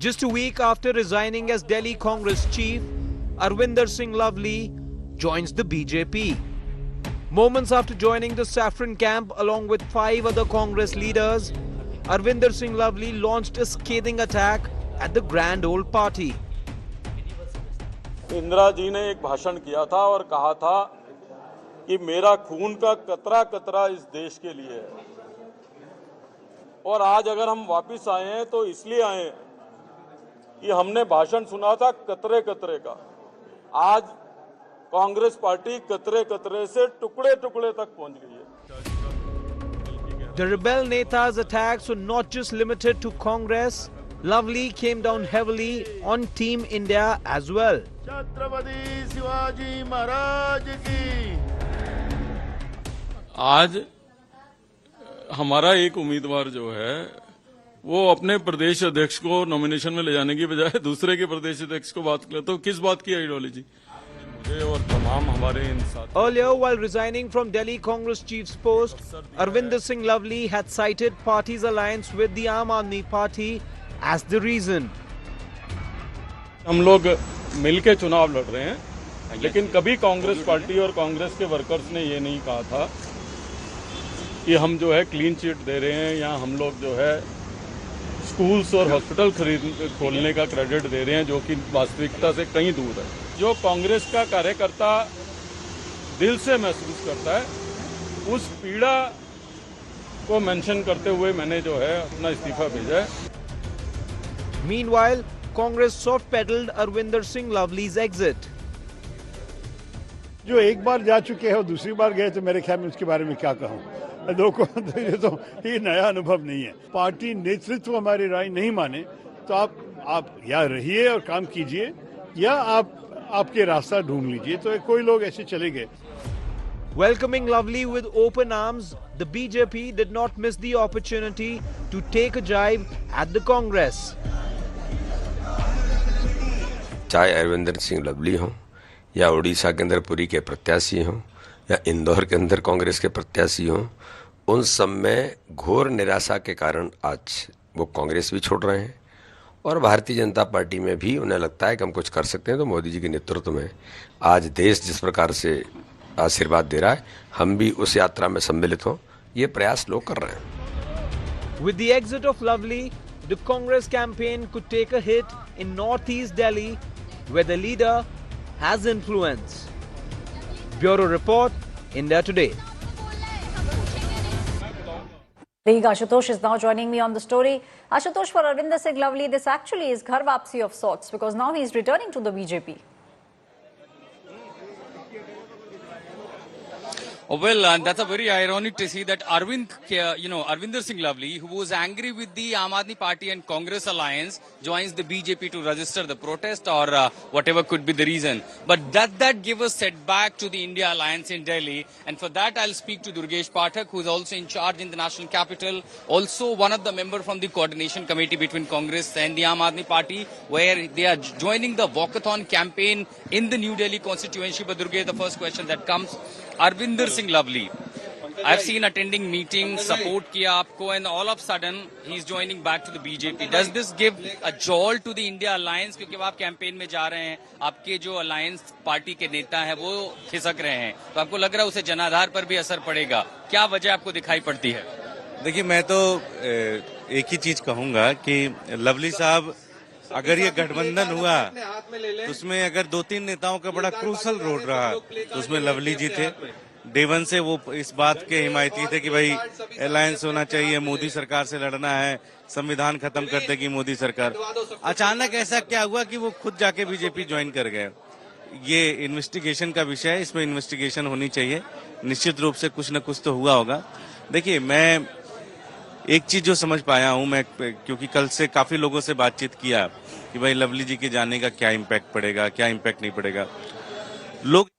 Just a week after resigning as Delhi Congress chief, Arvinder Singh Lovely joins the BJP. Moments after joining the saffron camp along with 5 other Congress leaders, Arvinder Singh Lovely launched a scathing attack at the grand old party. Indira ji ने एक भाषण किया था और कहा था कि मेरा खून का कतरा कतरा इस देश के लिए है। और आज अगर हम वापस आए हैं तो इसलिए आए कि हमने भाषण सुना था कतरे कतरे का। आज कांग्रेस पार्टी कतरे कतरे से टुकड़े टुकड़े तक पहुंच गई है। The rebel Neta's attacks were not just limited to Congress. Lovely came down heavily on Team India as well. Chhatrapati Shivaji Maharaj की। आज हमारा एक उम्मीदवार जो है वो अपने प्रदेश अध्यक्ष को नॉमिनेशन में ले जाने की बजाय दूसरे के प्रदेश अध्यक्ष को बात कर, तो किस बात की आइडियोलॉजी? और तमाम हमारे इंसान। Earlier, while resigning from Delhi Congress chief's post, Arvinder Singh Lovely had cited party's alliance with the Aam Aadmi Party as the reason. हम लोग मिलके चुनाव लड़ रहे हैं, लेकिन कभी कांग्रेस पार्टी और कांग्रेस के वर्कर्स ने ये नहीं कहा था कि हम जो है क्लीन चिट दे रहे हैं या हम लोग जो है स्कूल्स और हॉस्पिटल खोलने का क्रेडिट दे रहे हैं, जो कि वास्तविकता से कहीं दूर है। जो कांग्रेस का कार्यकर्ता दिल से महसूस करता है, उस पीड़ा को मेंशन करते हुए मैंने जो है अपना इस्तीफा भेजा है। Meanwhile, Congress soft-pedaled Arvinder Singh Lovely's exit. जो एक बार जा चुके हैं और दूसरी बार गए तो मेरे ख्याल में उसके बारे में क्या कहूँ। लोगों को ये नया अनुभव नहीं है। पार्टी नेतृत्व हमारी राय नहीं माने तो आप या रहिए और काम कीजिए या आपके रास्ता ढूंढ लीजिए। तो कोई लोग ऐसे चले गए। Welcoming Lovely with open arms, the BJP did not miss the opportunity to take a jibe at the Congress. चाहे अरविंदर सिंह लवली हों या उड़ीसा के अंदर पुरी के प्रत्याशी हों या इंदौर के अंदर कांग्रेस के प्रत्याशी हों, उन सब में घोर निराशा के कारण आज वो कांग्रेस भी छोड़ रहे हैं और भारतीय जनता पार्टी में भी उन्हें लगता है कि हम कुछ कर सकते हैं। तो मोदी जी के नेतृत्व में आज देश जिस प्रकार से आशीर्वाद दे रहा है, हम भी उस यात्रा में सम्मिलित हों, ये प्रयास लोग कर रहे हैं। With the exit of Lovely, the Congress campaign could take a hit in northeast Delhi, where the leader has influence. Bureau Report, India Today. Vihik Ashutosh is now joining me on the story. Ashutosh, for Arvinder Singh Lovely, this actually is ghar wapsi of sorts because now he is returning to the BJP. Well, that's a very ironic to see that Arvinder Singh Lovely, who was angry with the Aam Aadmi Party and Congress alliance, joins the BJP to register the protest or whatever could be the reason. But that gave a setback to the India alliance in Delhi. And for that, I'll speak to Durgesh Pathak, who is also in charge in the national capital, also one of the members from the coordination committee between Congress and the Aam Aadmi Party, where they are joining the walkathon campaign in the New Delhi constituency. But Durgesh, the first question that comes, Arvinder Singh Lovely, I've seen attending meetings, support kiya aapko, and all of a sudden he's joining back to the BJP. Does this give a jolt to the India alliance? क्योंकि आप campaign में जा रहे हैं, आपके जो alliance party के नेता हैं वो खिसक रहे हैं, तो आपको लग रहा है उसे जनाधार पर भी असर पड़ेगा? क्या वजह आपको दिखाई पड़ती है? देखिए, मैं तो एक ही चीज कहूंगा कि लवली साहब, अगर ये गठबंधन हुआ तो उसमें अगर 2-3 नेताओं का बड़ा क्रूशल रोल रहा तो उसमें लवली जी थे। डे वन से वो इस बात के हिमायती थे कि भाई अलायंस होना चाहिए, मोदी सरकार से लड़ना है, संविधान खत्म कर देगी मोदी सरकार। अचानक ऐसा क्या हुआ कि वो खुद जाके बीजेपी ज्वाइन कर गए? ये इन्वेस्टिगेशन का विषय है, इसमें इन्वेस्टिगेशन होनी चाहिए। निश्चित रूप से कुछ न कुछ तो हुआ होगा। देखिए, मैं एक चीज जो समझ पाया हूं, मैं क्योंकि कल से काफी लोगों से बातचीत किया कि भाई लवली जी के जाने का क्या इम्पैक्ट पड़ेगा, क्या इम्पैक्ट नहीं पड़ेगा। लोग